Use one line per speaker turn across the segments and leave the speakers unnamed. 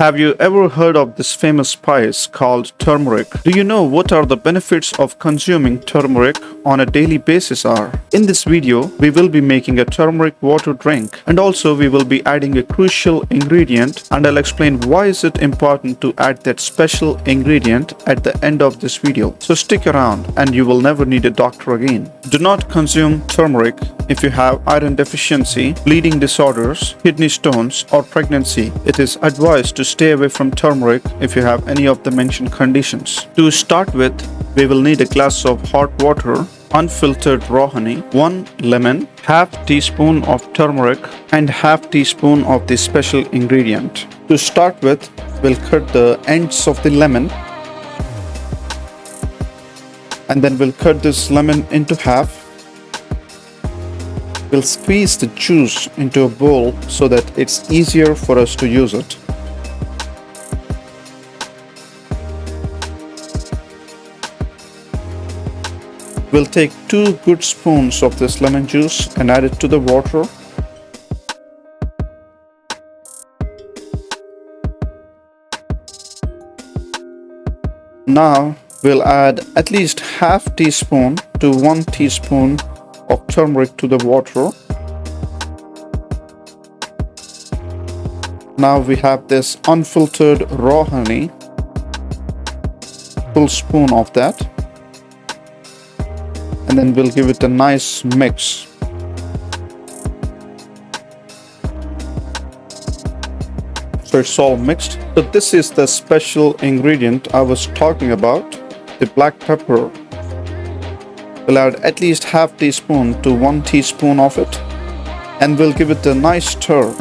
Have you ever heard of this famous spice called turmeric? Do you know what are the benefits of consuming turmeric on a daily basis are? In this video, we will be making a turmeric water drink, and also we will be adding a crucial ingredient, and I'll explain why is it important to add that special ingredient at the end of this video. So stick around and you will never need a doctor again. Do not consume turmeric if you have iron deficiency, bleeding disorders, kidney stones, or pregnancy. It is advised to stay away from turmeric if you have any of the mentioned conditions. To start with, we will need a glass of hot water, unfiltered raw honey, 1 lemon, half teaspoon of turmeric, and half teaspoon of the special ingredient. To start with, we'll cut the ends of the lemon, and then we'll cut this lemon into half. We'll squeeze the juice into a bowl so that it's easier for us to use it. We'll take 2 good spoons of this lemon juice and add it to the water. Now we'll add at least half teaspoon to 1 teaspoon of turmeric to the water. Now we have this unfiltered raw honey, full spoon of that, and then we'll give it a nice mix. So it's all mixed. So this is the special ingredient I was talking about, the black pepper. We'll add at least half teaspoon to 1 teaspoon of it, and we'll give it a nice stir.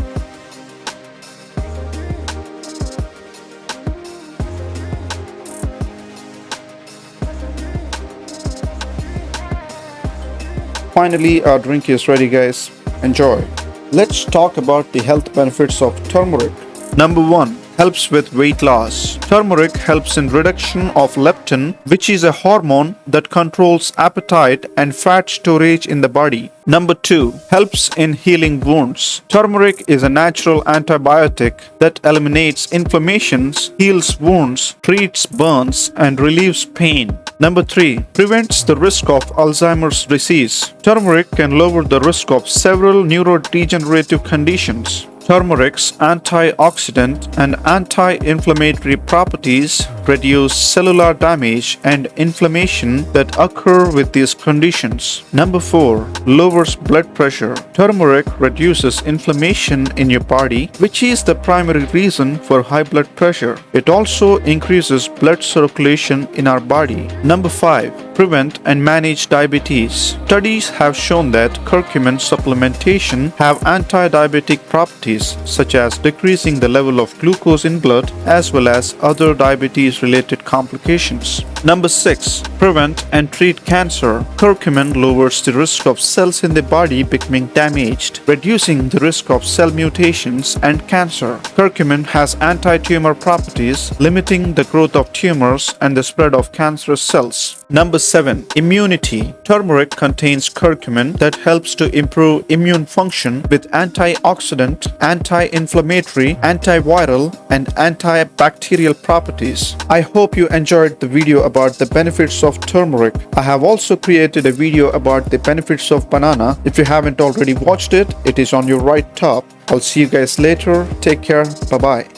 Finally, our drink is ready, guys. Enjoy. Let's talk about the health benefits of turmeric. Number 1. Helps with weight loss. Turmeric helps in reduction of leptin, which is a hormone that controls appetite and fat storage in the body. Number 2. Helps in healing wounds. Turmeric is a natural antibiotic that eliminates inflammations, heals wounds, treats burns, and relieves pain. Number 3. Prevents the risk of Alzheimer's disease. Turmeric can lower the risk of several neurodegenerative conditions. Turmeric's antioxidant and anti-inflammatory properties reduce cellular damage and inflammation that occur with these conditions. Number 4. Lowers blood pressure. Turmeric reduces inflammation in your body, which is the primary reason for high blood pressure. It also increases blood circulation in our body. Number 5. Prevent and manage diabetes. Studies have shown that curcumin supplementation have anti-diabetic properties such as decreasing the level of glucose in blood as well as other diabetes-related complications. Number 6. Prevent and treat cancer. Curcumin lowers the risk of cells in the body becoming damaged, reducing the risk of cell mutations and cancer. Curcumin has anti-tumor properties, limiting the growth of tumors and the spread of cancerous cells. Number 7. Immunity. Turmeric contains curcumin that helps to improve immune function with antioxidant, anti-inflammatory, antiviral, and antibacterial properties. I hope you enjoyed the video about the benefits of turmeric. I have also created a video about the benefits of banana. If you haven't already watched it, it is on your right top. I'll see you guys later. Take care. Bye-bye.